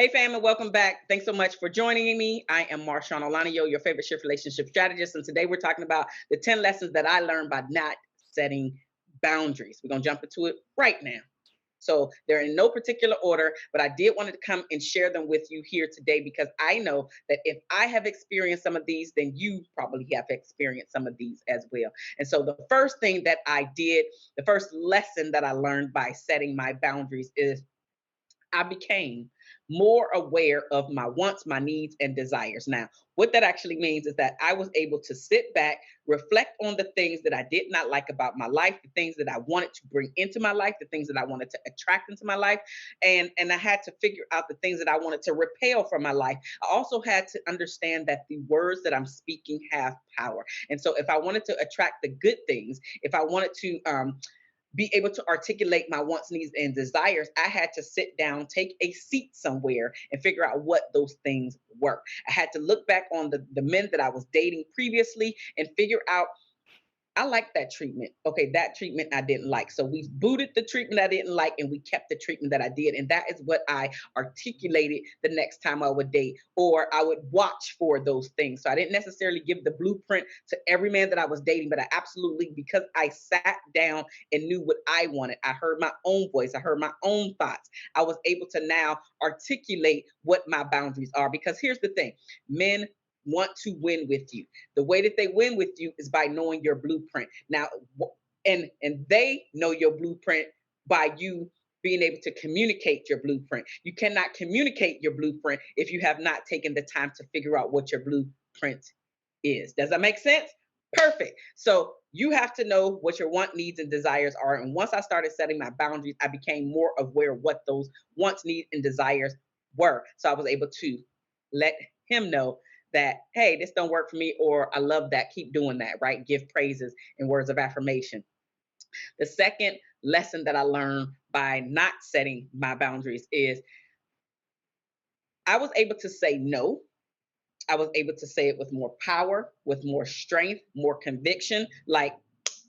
Hey fam, and welcome back. Thanks so much for joining me. I am Marshawn Olaniyo, your favorite shift relationship strategist. And today we're talking about the 10 lessons that I learned by not setting boundaries. We're going to jump into it right now. So they're in no particular order, but I did want to come and share them with you here today because I know that if I have experienced some of these, then you probably have experienced some of these as well. And so the first thing that I did, the first lesson that I learned by setting my boundaries is I became more aware of my wants, my needs, and desires. Now, what that actually means is that I was able to sit back, reflect on the things that I did not like about my life, the things that I wanted to bring into my life, the things that I wanted to attract into my life, and I had to figure out the things that I wanted to repel from my life. I also had to understand that the words that I'm speaking have power. And so if I wanted to attract the good things, if I wanted to be able to articulate my wants, needs, and desires, I had to sit down, take a seat somewhere, and figure out what those things were. I had to look back on the men that I was dating previously and figure out I like that treatment. Okay, that treatment I didn't like. So we booted the treatment I didn't like and we kept the treatment that I did. And that is what I articulated the next time I would date, or I would watch for those things. So I didn't necessarily give the blueprint to every man that I was dating, but I absolutely, because I sat down and knew what I wanted, I heard my own voice, I heard my own thoughts. I was able to now articulate what my boundaries are. Because here's the thing, men want to win with you. The way that they win with you is by knowing your blueprint. Now, and they know your blueprint by you being able to communicate your blueprint. You cannot communicate your blueprint if you have not taken the time to figure out what your blueprint is. Does that make sense? Perfect. So you have to know what your want, needs, and desires are. And once I started setting my boundaries, I became more aware of what those wants, needs, and desires were. So I was able to let him know that, hey, this don't work for me, or I love that, keep doing that, right? Give praises and words of affirmation. The second lesson that I learned by not setting my boundaries is I was able to say no. I was able to say it with more power, with more strength, more conviction, like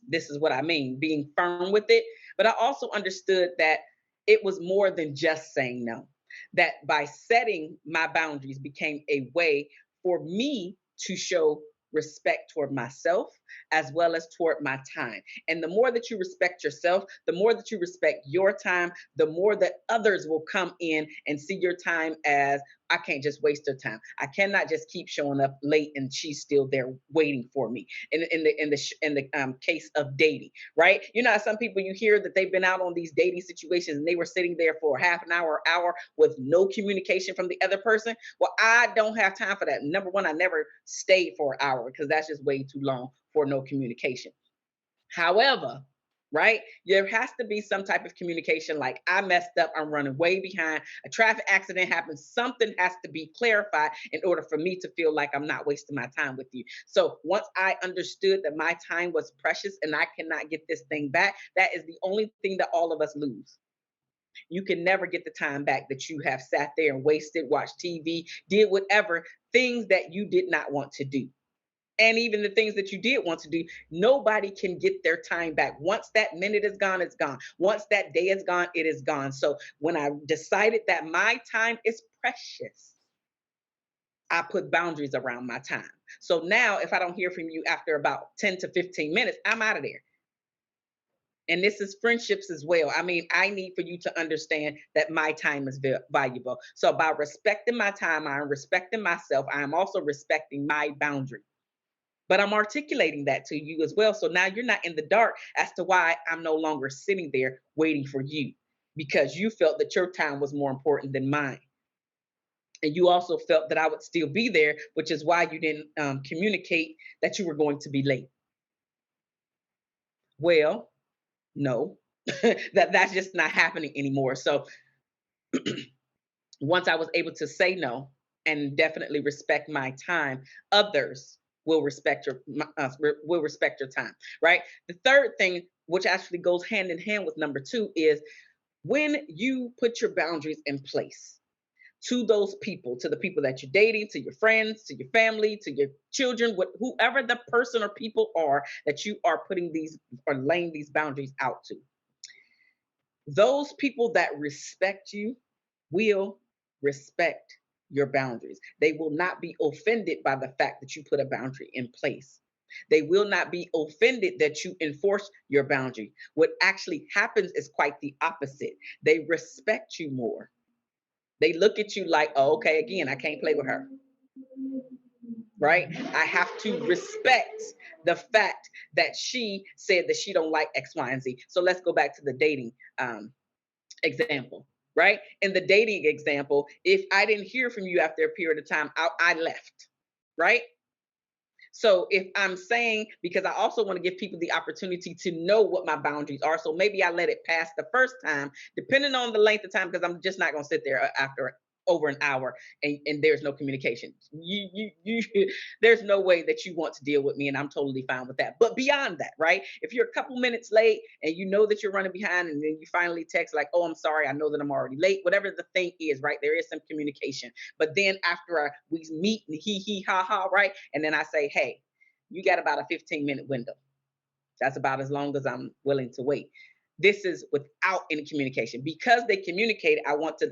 this is what I mean, being firm with it. But I also understood that it was more than just saying no, that by setting my boundaries became a way for me to show respect toward myself as well as toward my time. And the more that you respect yourself, the more that you respect your time, the more that others will come in and see your time as I can't just waste her time. I cannot just keep showing up late and she's still there waiting for me. In the case of dating, right? You know, some people you hear that they've been out on these dating situations and they were sitting there for half an hour with no communication from the other person. Well, I don't have time for that. Number one, I never stayed for an hour because that's just way too long for no communication. However, right, there has to be some type of communication like I messed up, I'm running way behind, a traffic accident happened, something has to be clarified in order for me to feel like I'm not wasting my time with you. So once I understood that my time was precious and I cannot get this thing back, that is the only thing that all of us lose. You can never get the time back that you have sat there and wasted, watched TV, did whatever things that you did not want to do. And even the things that you did want to do, nobody can get their time back. Once that minute is gone, it's gone. Once that day is gone, it is gone. So when I decided that my time is precious, I put boundaries around my time. So now if I don't hear from you after about 10 to 15 minutes, I'm out of there. And this is friendships as well. I mean, I need for you to understand that my time is valuable. So by respecting my time, I'm respecting myself. I'm also respecting my boundary, but I'm articulating that to you as well. So now you're not in the dark as to why I'm no longer sitting there waiting for you, because you felt that your time was more important than mine. And you also felt that I would still be there, which is why you didn't communicate that you were going to be late. Well, no, that's just not happening anymore. So once I was able to say no and definitely respect my time, others will respect your time, right? The third thing, which actually goes hand in hand with number two, is when you put your boundaries in place to those people, to the people that you're dating, to your friends, to your family, to your children, whoever the person or people are that you are putting these or laying these boundaries out to. Those people that respect you will respect your boundaries. They will not be offended by the fact that you put a boundary in place. They will not be offended that you enforce your boundary. What actually happens is quite the opposite. They respect you more. They look at you like, oh, okay, again, I can't play with her, right? I have to respect the fact that she said that she don't like X, Y, and Z. So let's go back to the dating example, right? In the dating example, if I didn't hear from you after a period of time, I left, right? So if I'm saying, because I also want to give people the opportunity to know what my boundaries are. So maybe I let it pass the first time, depending on the length of time, because I'm just not going to sit there after over an hour and there's no communication. There's no way that you want to deal with me, and I'm totally fine with that. But beyond that, right? If you're a couple minutes late and you know that you're running behind, and then you finally text like, "Oh, I'm sorry, I know that I'm already late." Whatever the thing is, right? There is some communication. But then after we meet and he ha ha, right? And then I say, "Hey, you got about a 15-minute window." That's about as long as I'm willing to wait. This is without any communication. Because they communicated, I want to,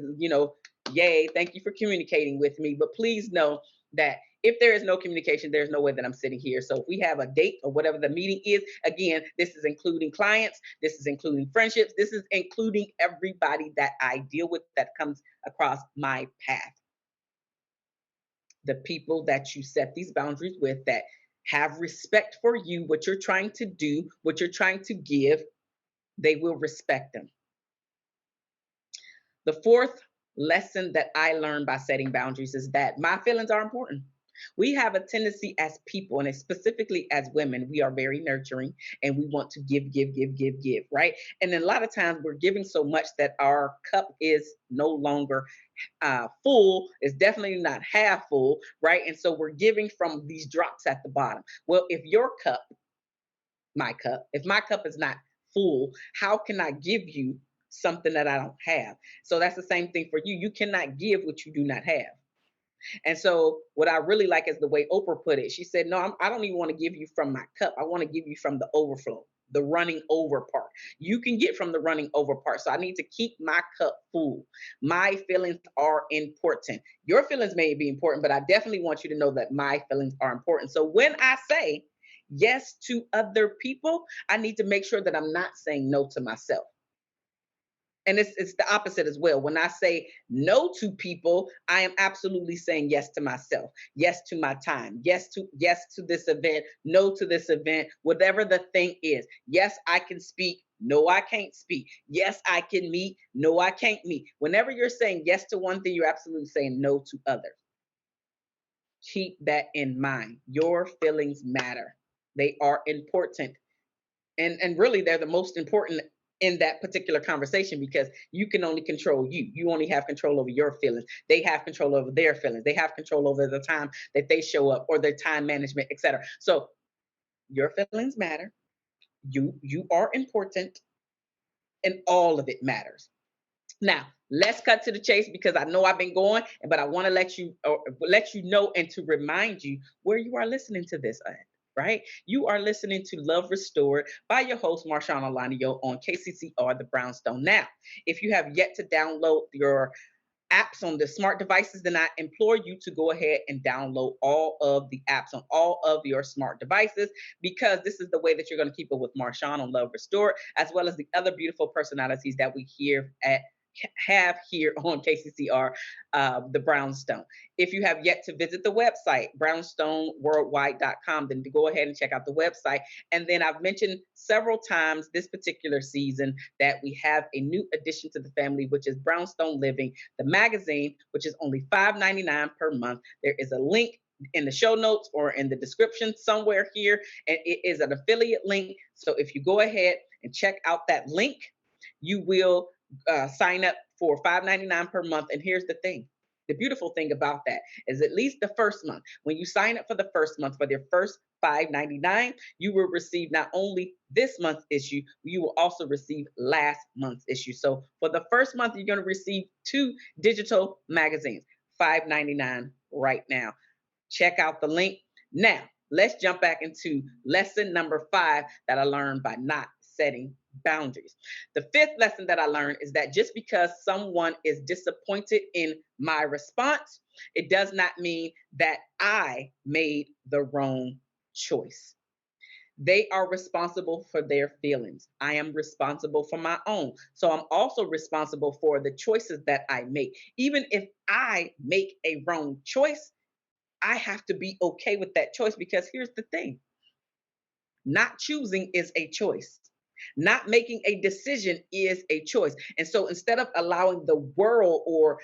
yay, thank you for communicating with me. But please know that if there is no communication, there's no way that I'm sitting here. So if we have a date or whatever the meeting is, again, this is including clients, this is including friendships, this is including everybody that I deal with that comes across my path. The people that you set these boundaries with that have respect for you, what you're trying to do, what you're trying to give, they will respect them. The fourth lesson that I learned by setting boundaries is that my feelings are important. We have a tendency as people, and specifically as women, we are very nurturing and we want to give, give, give, give, give, right? And then a lot of times we're giving so much that our cup is no longer full, is definitely not half full, right? And so we're giving from these drops at the bottom. Well, if your cup, my cup, if my cup is not full, how can I give you something that I don't have? So that's the same thing for you. You cannot give what you do not have. And so, what I really like is the way Oprah put it. She said, "No, I don't even want to give you from my cup. I want to give you from the overflow, the running over part. You can get from the running over part. So, I need to keep my cup full. My feelings are important. Your feelings may be important, but I definitely want you to know that my feelings are important. So, when I say yes to other people, I need to make sure that I'm not saying no to myself. And it's the opposite as well. When I say no to people, I am absolutely saying yes to myself, yes to my time, yes to this event, no to this event, whatever the thing is. Yes, I can speak. No, I can't speak. Yes, I can meet. No, I can't meet. Whenever you're saying yes to one thing, you're absolutely saying no to others. Keep that in mind. Your feelings matter. They are important, and really they're the most important in that particular conversation, because you can only control you only have control over your feelings. They have control over their feelings. They have control over the time that they show up or their time management, etc. So your feelings matter. You are important, and all of it matters. Now, let's cut to the chase, because I know I've been going, but I want to let you know and to remind you where you are listening to this at. Right? You are listening to Love Restored by your host, Marshawn Alanio, on KCCR, the Brownstone. Now, if you have yet to download your apps on the smart devices, then I implore you to go ahead and download all of the apps on all of your smart devices, because this is the way that you're going to keep up with Marshawn on Love Restored, as well as the other beautiful personalities that we have here on KCCR, the Brownstone. If you have yet to visit the website, brownstoneworldwide.com, then to go ahead and check out the website. And then I've mentioned several times this particular season that we have a new addition to the family, which is Brownstone Living, the magazine, which is only $5.99 per month. There is a link in the show notes or in the description somewhere here, and it is an affiliate link. So if you go ahead and check out that link, you will sign up for $5.99 per month. And here's the thing. The beautiful thing about that is, at least the first month, when you sign up for the first month, for their first $5.99, you will receive not only this month's issue, you will also receive last month's issue. So for the first month, you're going to receive 2 digital magazines, $5.99 right now. Check out the link. Now, let's jump back into lesson number 5 that I learned by not setting boundaries. The fifth lesson that I learned is that just because someone is disappointed in my response, it does not mean that I made the wrong choice. They are responsible for their feelings. I am responsible for my own. So I'm also responsible for the choices that I make. Even if I make a wrong choice, I have to be okay with that choice, because here's the thing: not choosing is a choice. Not making a decision is a choice. And so instead of allowing the world or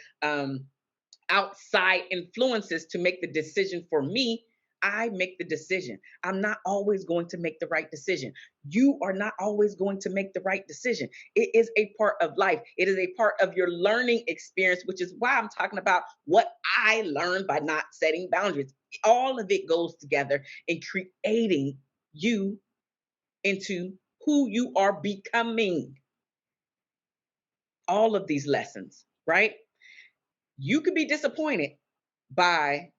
outside influences to make the decision for me, I make the decision. I'm not always going to make the right decision. You are not always going to make the right decision. It is a part of life. It is a part of your learning experience, which is why I'm talking about what I learned by not setting boundaries. All of it goes together in creating you into who you are becoming. All of these lessons, right? You could be disappointed by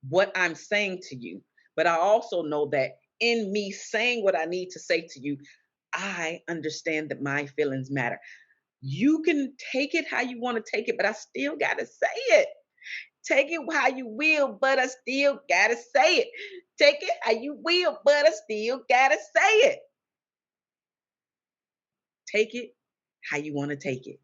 what I'm saying to you. But I also know that in me saying what I need to say to you, I understand that my feelings matter. You can take it how you want to take it, but I still got to say it. Take it how you will, but I still got to say it. Take it how you will, but I still got to say it. Take it how you want to take it.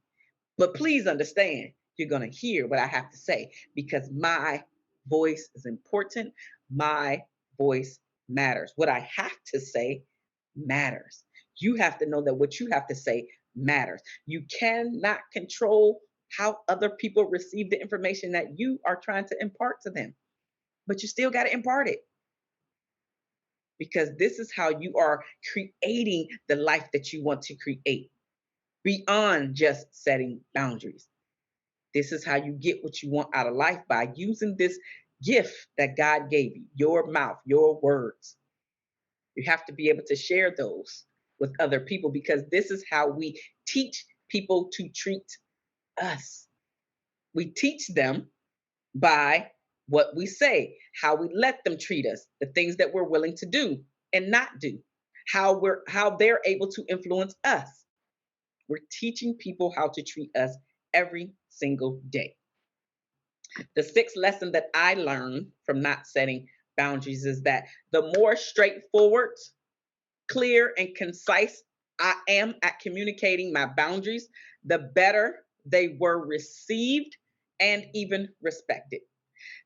But please understand, you're going to hear what I have to say, because my voice is important. My voice matters. What I have to say matters. You have to know that what you have to say matters. You cannot control how other people receive the information that you are trying to impart to them, but you still got to impart it, because this is how you are creating the life that you want to create beyond just setting boundaries. This is how you get what you want out of life, by using this gift that God gave you, your mouth, your words. You have to be able to share those with other people, because this is how we teach people to treat us. We teach them by what we say, how we let them treat us, the things that we're willing to do and not do, how they're able to influence us. We're teaching people how to treat us every single day. The sixth lesson that I learned from not setting boundaries is that the more straightforward, clear, and concise I am at communicating my boundaries, the better they were received and even respected.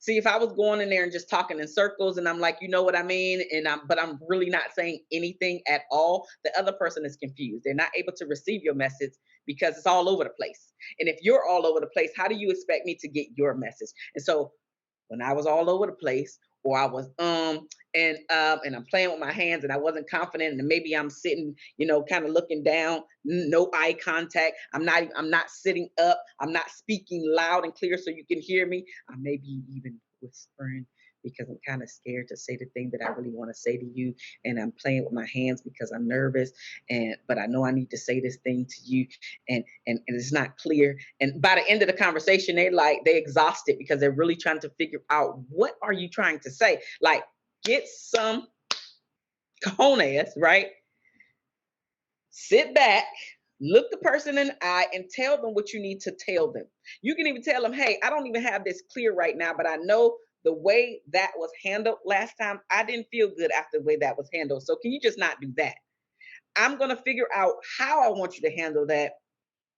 See, if I was going in there and just talking in circles and I'm like, you know what I mean, but I'm really not saying anything at all, the other person is confused. They're not able to receive your message because it's all over the place. And if you're all over the place, how do you expect me to get your message? And so when I was all over the place, or I was and I'm playing with my hands and I wasn't confident, and maybe I'm sitting, kind of looking down, no eye contact. I'm not sitting up. I'm not speaking loud and clear so you can hear me. I may be even whispering because I'm kind of scared to say the thing that I really want to say to you, and I'm playing with my hands because I'm nervous, but I know I need to say this thing to you, and it's not clear. And by the end of the conversation, they exhausted because they're really trying to figure out, what are you trying to say? Like, get some cojones, right? Sit back, look the person in the eye, and tell them what you need to tell them. You can even tell them, hey, I don't even have this clear right now, but I know the way that was handled last time, I didn't feel good after the way that was handled. So can you just not do that? I'm going to figure out how I want you to handle that.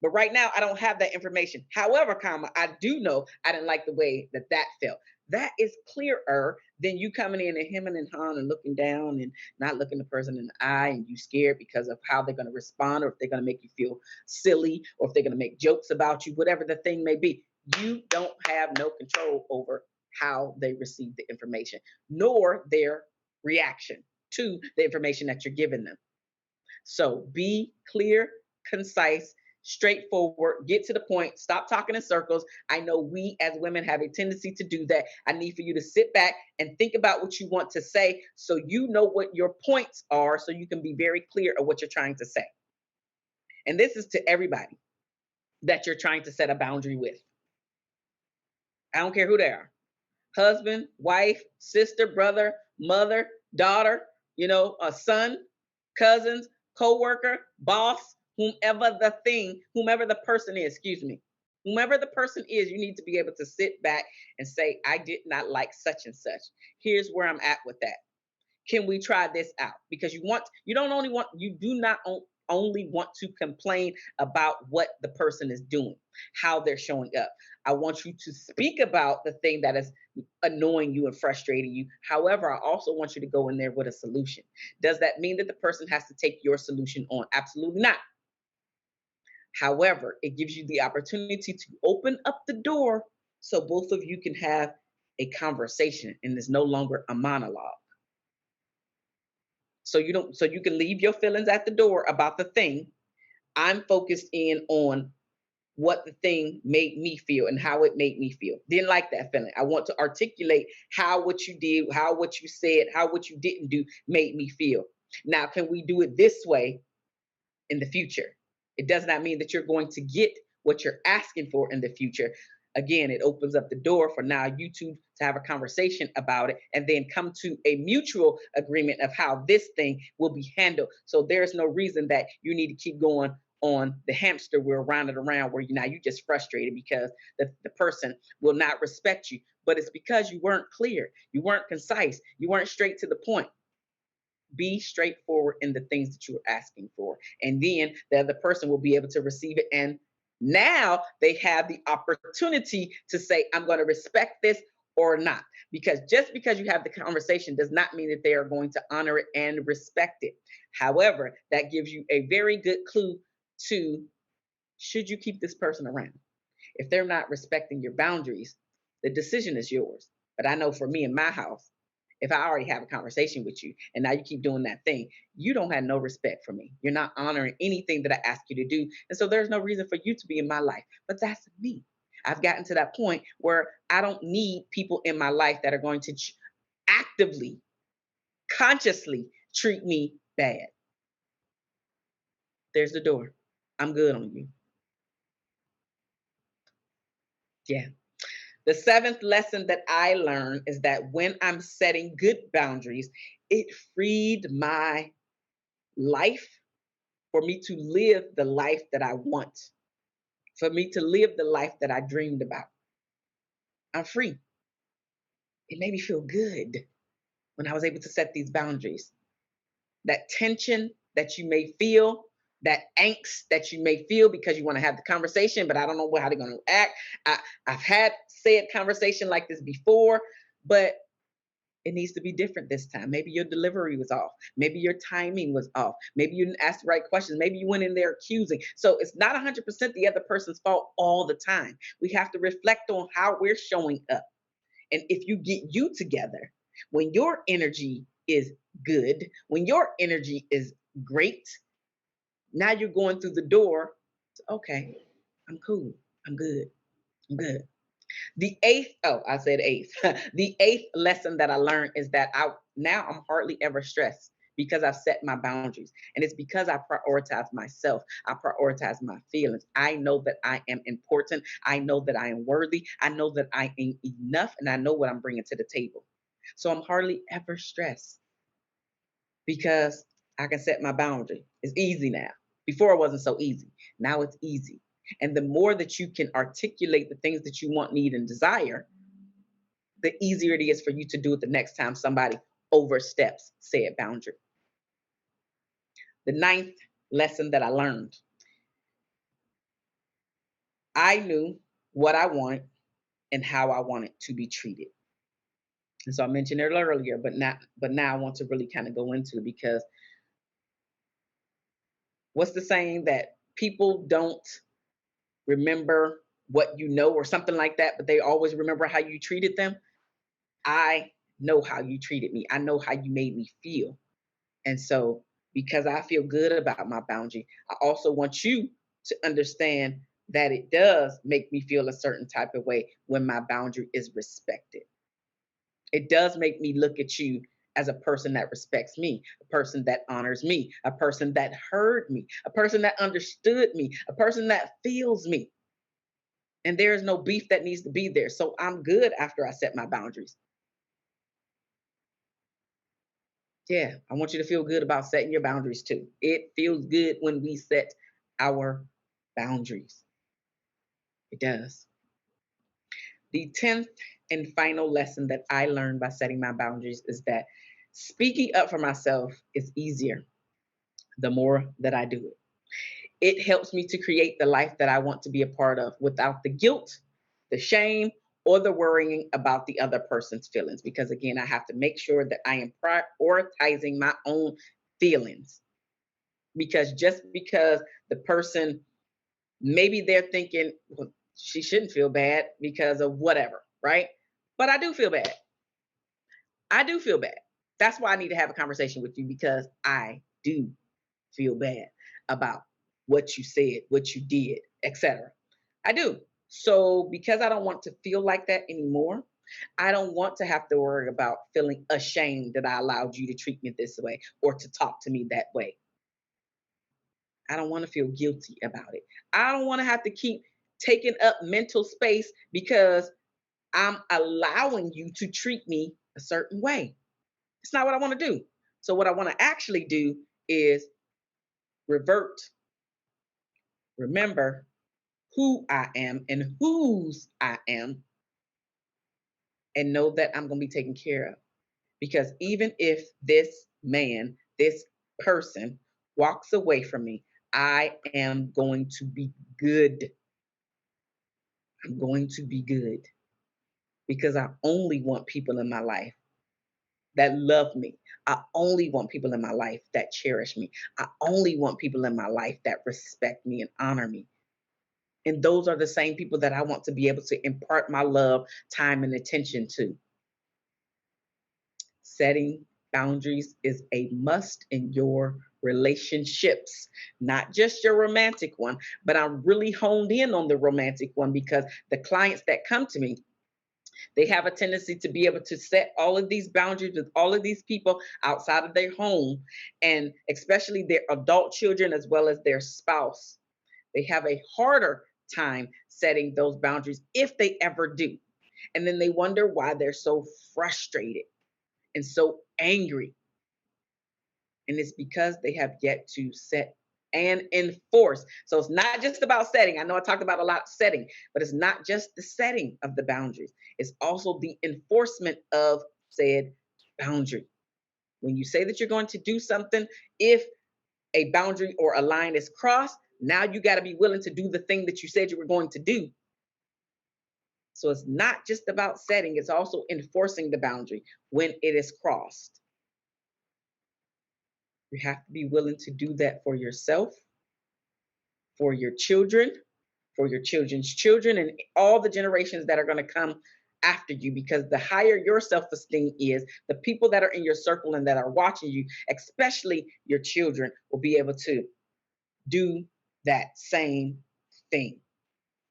But right now, I don't have that information. However, I do know I didn't like the way that felt. That is clearer than you coming in and hemming and hawing and looking down and not looking the person in the eye, and you scared because of how they're going to respond, or if they're going to make you feel silly, or if they're going to make jokes about you, whatever the thing may be. You don't have no control over how they receive the information, nor their reaction to the information that you're giving them. So be clear, concise, straightforward, get to the point, stop talking in circles. I know we as women have a tendency to do that. I need for you to sit back and think about what you want to say, so you know what your points are, so you can be very clear of what you're trying to say. And this is to everybody that you're trying to set a boundary with. I don't care who they are: husband, wife, sister, brother, mother, daughter, a son, cousins, coworker, boss, whomever the person is, excuse me. Whomever the person is, you need to be able to sit back and say, I did not like such and such. Here's where I'm at with that. Can we try this out? Because you do not only want to complain about what the person is doing, how they're showing up. I want you to speak about the thing that is annoying you and frustrating you. However, I also want you to go in there with a solution. Does that mean that the person has to take your solution on? Absolutely not. However, it gives you the opportunity to open up the door so both of you can have a conversation and it's no longer a monologue. So you can leave your feelings at the door about the thing. I'm focused in on what the thing made me feel and how it made me feel. Didn't like that feeling. I want to articulate how what you did, how what you said, how what you didn't do made me feel. Now, can we do it this way in the future? It does not mean that you're going to get what you're asking for in the future. Again, it opens up the door for now you two to have a conversation about it and then come to a mutual agreement of how this thing will be handled. So there's no reason that you need to keep going on the hamster wheel round and around where you just frustrated because the person will not respect you. But it's because you weren't clear, you weren't concise, you weren't straight to the point. Be straightforward in the things that you're asking for, and then the other person will be able to receive it, and now they have the opportunity to say, I'm going to respect this or not, because just because you have the conversation does not mean that they are going to honor it and respect it. However, that gives you a very good clue to, should you keep this person around? If they're not respecting your boundaries, the decision is yours. But I know for me in my house, if I already have a conversation with you and now you keep doing that thing, you don't have no respect for me. You're not honoring anything that I ask you to do. And so there's no reason for you to be in my life. But that's me. I've gotten to that point where I don't need people in my life that are going to actively, consciously treat me bad. There's the door. I'm good on you. Yeah. The seventh lesson that I learned is that when I'm setting good boundaries, it freed my life for me to live the life that I want, for me to live the life that I dreamed about. I'm free. It made me feel good when I was able to set these boundaries. That tension that you may feel, that angst that you may feel because you want to have the conversation, but I don't know how they're going to act. I've had said conversation like this before, but it needs to be different this time. Maybe your delivery was off. Maybe your timing was off. Maybe you didn't ask the right questions. Maybe you went in there accusing. So it's not 100% the other person's fault all the time. We have to reflect on how we're showing up. And if you get you together, when your energy is good, when your energy is great, now you're going through the door. Okay, I'm cool. I'm good. I'm good. The eighth, oh, I said eighth. The eighth lesson that I learned is that I'm hardly ever stressed because I've set my boundaries. And it's because I prioritize myself. I prioritize my feelings. I know that I am important. I know that I am worthy. I know that I am enough, and I know what I'm bringing to the table. So I'm hardly ever stressed because I can set my boundary. It's easy now. Before it wasn't so easy. Now it's easy. And the more that you can articulate the things that you want, need, and desire, the easier it is for you to do it the next time somebody oversteps said boundary. The ninth lesson that I learned, I knew what I want and how I wanted to be treated. And so I mentioned it earlier, but now I want to really kind of go into it, because what's the saying that people don't remember what you know or something like that, but they always remember how you treated them? I know how you treated me. I know how you made me feel. And so, because I feel good about my boundary, I also want you to understand that it does make me feel a certain type of way when my boundary is respected. It does make me look at you as a person that respects me, a person that honors me, a person that heard me, a person that understood me, a person that feels me. And there is no beef that needs to be there. So I'm good after I set my boundaries. Yeah, I want you to feel good about setting your boundaries too. It feels good when we set our boundaries. It does. The 10th and final lesson that I learned by setting my boundaries is that speaking up for myself is easier the more that I do it. It helps me to create the life that I want to be a part of without the guilt, the shame, or the worrying about the other person's feelings. Because again, I have to make sure that I am prioritizing my own feelings. Because just because the person, maybe they're thinking, well, she shouldn't feel bad because of whatever, right? But I do feel bad. I do feel bad. That's why I need to have a conversation with you because I do feel bad about what you said, what you did, etc. I do. So because I don't want to feel like that anymore, I don't want to have to worry about feeling ashamed that I allowed you to treat me this way or to talk to me that way. I don't want to feel guilty about it. I don't want to have to keep taking up mental space because I'm allowing you to treat me a certain way. It's not what I want to do. So, what I want to actually do is revert, remember who I am and whose I am, and know that I'm going to be taken care of. Because even if this man, this person walks away from me, I am going to be good. I'm going to be good because I only want people in my life that love me. I only want people in my life that cherish me. I only want people in my life that respect me and honor me. And those are the same people that I want to be able to impart my love, time, and attention to. Setting boundaries is a must in your relationships, not just your romantic one, but I'm really honed in on the romantic one because the clients that come to me, they have a tendency to be able to set all of these boundaries with all of these people outside of their home, and especially their adult children as well as their spouse. They have a harder time setting those boundaries if they ever do. And then they wonder why they're so frustrated and so angry. And it's because they have yet to set and enforce. So it's not just about setting. I know I talked about a lot setting, but it's not just the setting of the boundaries. It's also the enforcement of said boundary. When you say that you're going to do something, if a boundary or a line is crossed, now you got to be willing to do the thing that you said you were going to do. So it's not just about setting, it's also enforcing the boundary when it is crossed. You have to be willing to do that for yourself, for your children, for your children's children, and all the generations that are going to come after you. Because the higher your self esteem is, the people that are in your circle and that are watching you, especially your children, will be able to do that same thing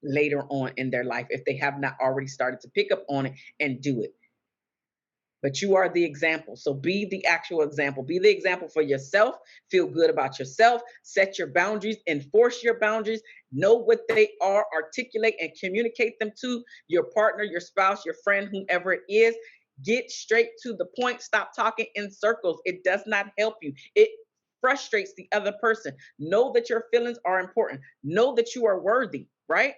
later on in their life if they have not already started to pick up on it and do it. But you are the example. So be the actual example. Be the example for yourself. Feel good about yourself. Set your boundaries. Enforce your boundaries. Know what they are. Articulate and communicate them to your partner, your spouse, your friend, whomever it is. Get straight to the point. Stop talking in circles. It does not help you. It frustrates the other person. Know that your feelings are important. Know that you are worthy, right?